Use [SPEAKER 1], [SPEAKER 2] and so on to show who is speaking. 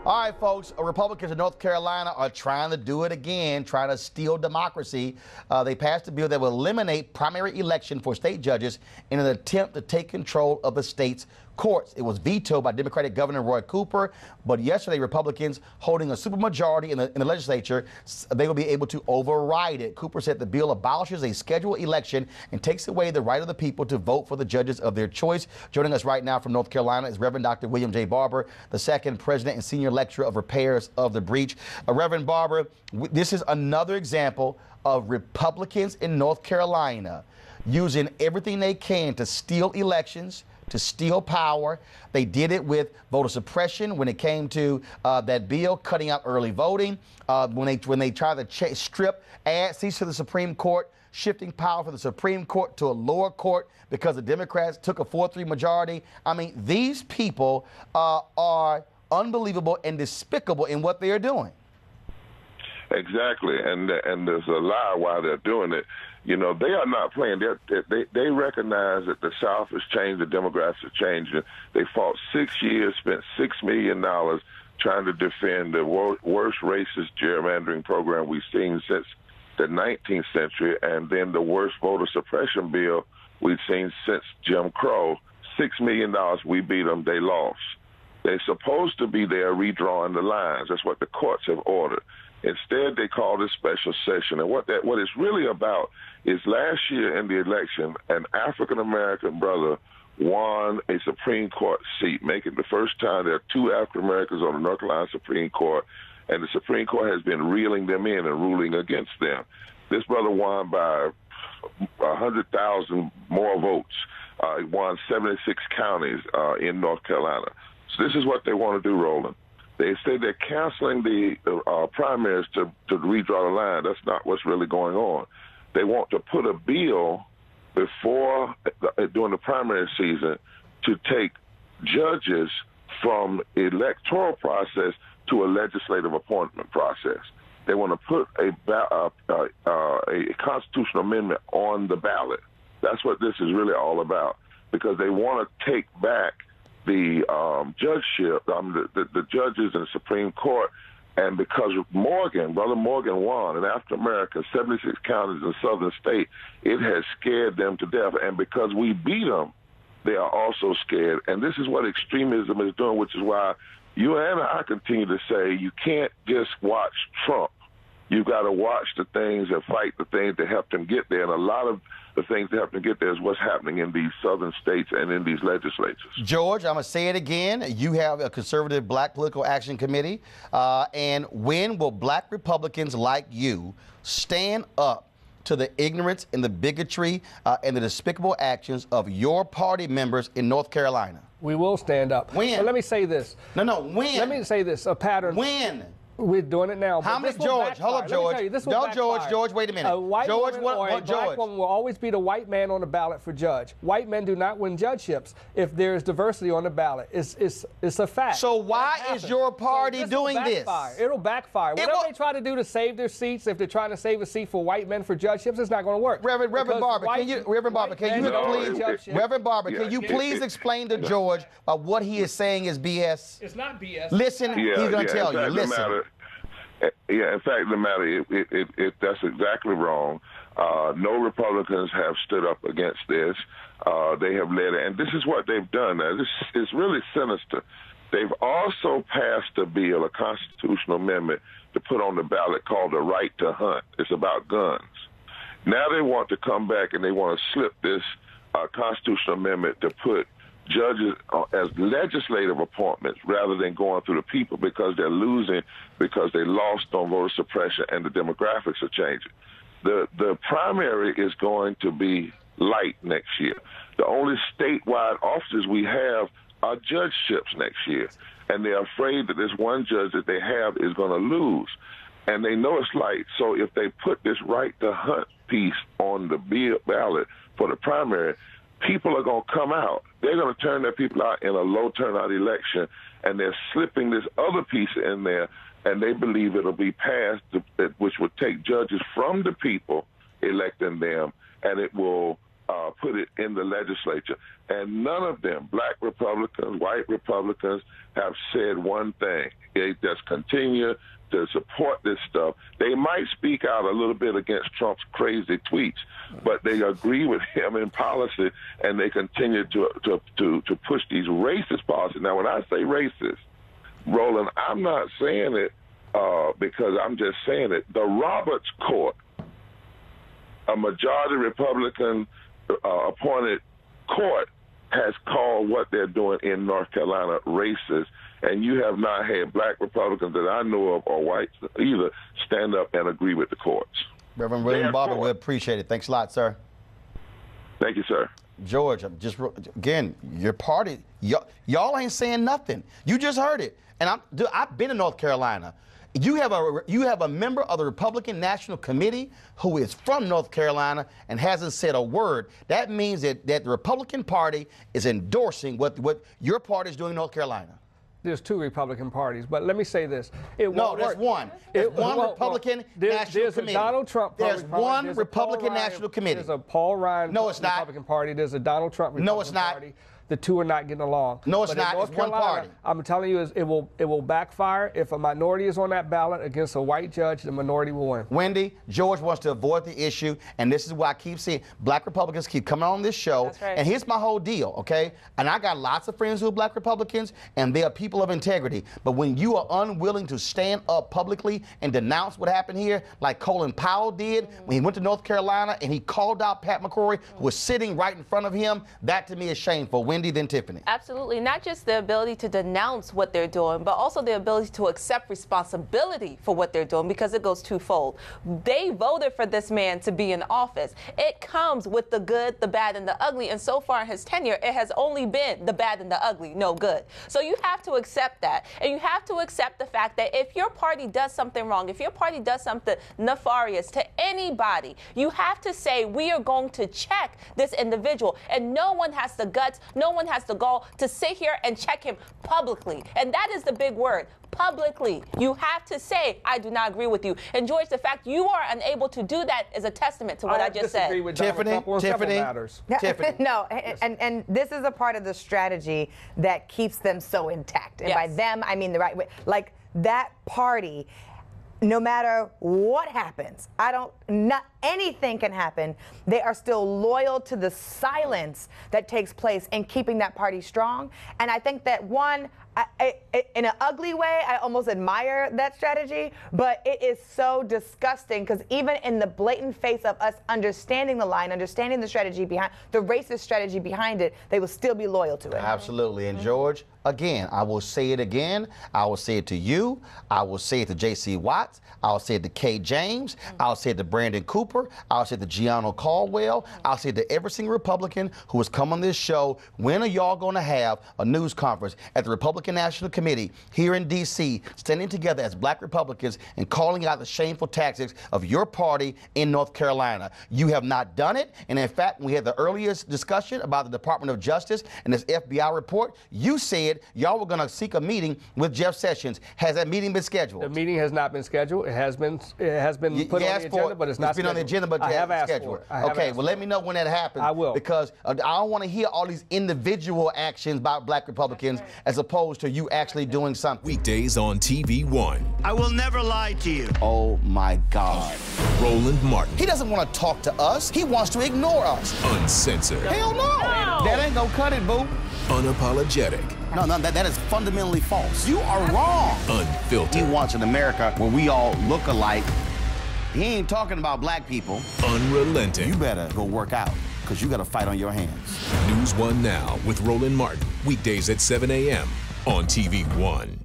[SPEAKER 1] All right, folks, Republicans in North Carolina are trying to do it again, trying to steal democracy. They passed a bill that will eliminate primary election for state judges in an attempt to take control of the state's courts. It was vetoed by Democratic Governor Roy Cooper, but yesterday Republicans holding a supermajority in the legislature, they will be able to override it. Cooper said the bill abolishes a scheduled election and takes away the right of the people to vote for the judges of their choice. Joining us right now from North Carolina is Reverend Dr. William J. Barber, the second president and senior lecturer of repairs of the breach. Reverend Barber, this is another example of Republicans in North Carolina using everything they can to steal elections, to steal power. They did it with voter suppression when it came to that bill cutting out early voting, when they tried to strip seats to the Supreme Court, shifting power from the Supreme Court to a lower court because the Democrats took a 4-3 majority. I mean, these people are unbelievable and despicable in what they are doing.
[SPEAKER 2] Exactly, and there's a lie why they're doing it. You know, they are not playing. They recognize that the South has changed, the demographics have changed. They fought 6 years, spent $6 million trying to defend the worst racist gerrymandering program we've seen since the 19th century, and then the worst voter suppression bill we've seen since Jim Crow. $6 million, we beat them, they lost. They're supposed to be there redrawing the lines. That's what the courts have ordered. Instead, they called a special session. And what it's really about is last year in the election, an African-American brother won a Supreme Court seat, making the first time there are two African-Americans on the North Carolina Supreme Court, and the Supreme Court has been reeling them in and ruling against them. This brother won by 100,000 more votes. He won 76 counties in North Carolina. So this is what they want to do, Roland. They say they're canceling the primaries to redraw the line. That's not what's really going on. They want to put a bill before, during the primary season, to take judges from electoral process to a legislative appointment process. They want to put a constitutional amendment on the ballot. That's what this is really all about, because they want to take back the judgeship, the judges in the Supreme Court, and because Brother Morgan won in African America, 76 counties in southern state, it has scared them to death. And because we beat them, they are also scared. And this is what extremism is doing, which is why you and I continue to say you can't just watch Trump. You've got to watch the things and fight the things that help them get there. And a lot of the things that help them get there is what's happening in these southern states and in these legislatures.
[SPEAKER 1] George, I'm going to say it again. You have a conservative Black Political Action Committee. And when will Black Republicans like you stand up to the ignorance and the bigotry and the despicable actions of your party members in North Carolina?
[SPEAKER 3] We will stand up.
[SPEAKER 1] When?
[SPEAKER 3] But let me say this.
[SPEAKER 1] No, when?
[SPEAKER 3] Let me say this, a pattern.
[SPEAKER 1] When?
[SPEAKER 3] We're doing it now.
[SPEAKER 1] How many, George? Hold up, George. George, wait a minute.
[SPEAKER 3] A white
[SPEAKER 1] George,
[SPEAKER 3] woman or a black woman will always be the white man on the ballot for judge. White men do not win judgeships if there is diversity on the ballot. It's a fact.
[SPEAKER 1] So why is your party doing this?
[SPEAKER 3] It'll backfire. Whatever they try to do to save their seats, if they're trying to save a seat for white men for judgeships, it's not going to work.
[SPEAKER 1] Reverend Barber, can you please explain to George what he is saying is BS?
[SPEAKER 3] It's not BS.
[SPEAKER 1] Listen, he's going to tell you. Listen.
[SPEAKER 2] In fact, the matter, that's exactly wrong. No Republicans have stood up against this. They have led it, and this is what they've done. Now, this is really sinister. They've also passed a bill, a constitutional amendment, to put on the ballot called the right to hunt. It's about guns. Now they want to come back and they want to slip this constitutional amendment to put judges as legislative appointments rather than going through the people, because they're losing, because they lost on voter suppression and the demographics are changing. The primary is going to be light next year. The only statewide offices we have are judgeships next year, and they're afraid that this one judge that they have is going to lose, and they know it's light. So if they put this right to hunt piece on the ballot for the primary, people are going to come out. They're going to turn their people out in a low turnout election, and they're slipping this other piece in there, and they believe it'll be passed, which would take judges from the people electing them, and it will put it in the legislature. And none of them, black Republicans, white Republicans, have said one thing. They just continue to support this stuff. They might speak out a little bit against Trump's crazy tweets, but they agree with him in policy, and they continue to push these racist policies. Now, when I say racist, Roland, I'm not saying it because I'm just saying it. The Roberts Court, a majority Republican appointed court, has called what they're doing in North Carolina racist, and you have not had black Republicans that I know of or whites either stand up and agree with the courts.
[SPEAKER 1] Reverend William Barber, we appreciate it. Thanks a lot, sir.
[SPEAKER 2] Thank you, sir.
[SPEAKER 1] George, again, your party, y'all ain't saying nothing. You just heard it. And I've been in North Carolina. You have a member of the Republican National Committee who is from North Carolina and hasn't said a word. That means that the Republican Party is endorsing what your party is doing in North Carolina.
[SPEAKER 3] There's two Republican parties, but let me say this.
[SPEAKER 1] No, there's one. There's one Republican National Committee.
[SPEAKER 3] There's a Donald Trump Party.
[SPEAKER 1] There's one Republican National Committee.
[SPEAKER 3] There's a Paul Ryan Republican Party. There's a Donald Trump Republican Party. The two are not getting along.
[SPEAKER 1] No, it's not. It's one party.
[SPEAKER 3] I'm telling you, it will backfire. If a minority is on that ballot against a white judge, the minority will win.
[SPEAKER 1] Wendy, George wants to avoid the issue, and this is why I keep seeing black Republicans keep coming on this show.
[SPEAKER 4] That's right.
[SPEAKER 1] And here's my whole deal, okay? And I got lots of friends who are black Republicans, and they are people of integrity. But when you are unwilling to stand up publicly and denounce what happened here, like Colin Powell did when he went to North Carolina and he called out Pat McCrory, who was sitting right in front of him, that to me is shameful. Wendy, then Tiffany.
[SPEAKER 4] Absolutely. Not just the ability to denounce what they're doing, but also the ability to accept responsibility for what they're doing, because it goes twofold. They voted for this man to be in office. It comes with the good, the bad, and the ugly. And so far in his tenure, it has only been the bad and the ugly, no good. So you have to accept that. And you have to accept the fact that if your party does something wrong, if your party does something nefarious to anybody, you have to say, we are going to check this individual. And no one has the guts, no one has the gall to sit here and check him publicly. And that is the big word. Publicly. You have to say, I do not agree with you. And George, the fact you are unable to do that is a testament to what I just said.
[SPEAKER 3] With
[SPEAKER 1] Tiffany,
[SPEAKER 5] No, and this is a part of the strategy that keeps them so intact. And by them, I mean the right way. Like, that party, no matter what happens, not anything can happen, they are still loyal to the silence that takes place in keeping that party strong. And I think that in an ugly way, I almost admire that strategy, but it is so disgusting, because even in the blatant face of us understanding the line, understanding the strategy behind, the racist strategy behind it, they will still be loyal to it.
[SPEAKER 1] Absolutely. And George, again, I will say it again. I will say it to you. I will say it to J.C. Watts. I'll say it to Kay James. I'll say it to Brandon Cooper. I'll say it to Gianno Caldwell. I'll say it to every single Republican who has come on this show. When are y'all going to have a news conference at the Republican National Committee here in D.C., standing together as black Republicans and calling out the shameful tactics of your party in North Carolina? You have not done it. And in fact, when we had the earliest discussion about the Department of Justice and this FBI report, you said y'all were going to seek a meeting with Jeff Sessions. Has that meeting been scheduled?
[SPEAKER 3] The meeting has not been scheduled. It has been put on the agenda, but it's not scheduled.
[SPEAKER 1] It's been on the agenda, but
[SPEAKER 3] I have asked
[SPEAKER 1] scheduled.
[SPEAKER 3] for it.
[SPEAKER 1] Okay, well, let me know when that happens.
[SPEAKER 3] I will.
[SPEAKER 1] Because I don't want to hear all these individual actions by black Republicans as opposed to you actually doing something.
[SPEAKER 6] Weekdays on TV One.
[SPEAKER 7] I will never lie to you.
[SPEAKER 1] Oh, my God.
[SPEAKER 6] Roland Martin.
[SPEAKER 1] He doesn't want to talk to us. He wants to ignore us.
[SPEAKER 6] Uncensored.
[SPEAKER 1] Hell no. That ain't gonna cut it, boo.
[SPEAKER 6] Unapologetic.
[SPEAKER 1] No, that is fundamentally false. You are wrong.
[SPEAKER 6] Unfiltered.
[SPEAKER 1] He wants an America where we all look alike. He ain't talking about black people.
[SPEAKER 6] Unrelenting.
[SPEAKER 1] You better go work out, because you got a fight on your hands.
[SPEAKER 6] NewsOne Now with Roland Martin. Weekdays at 7 a.m. on TV One.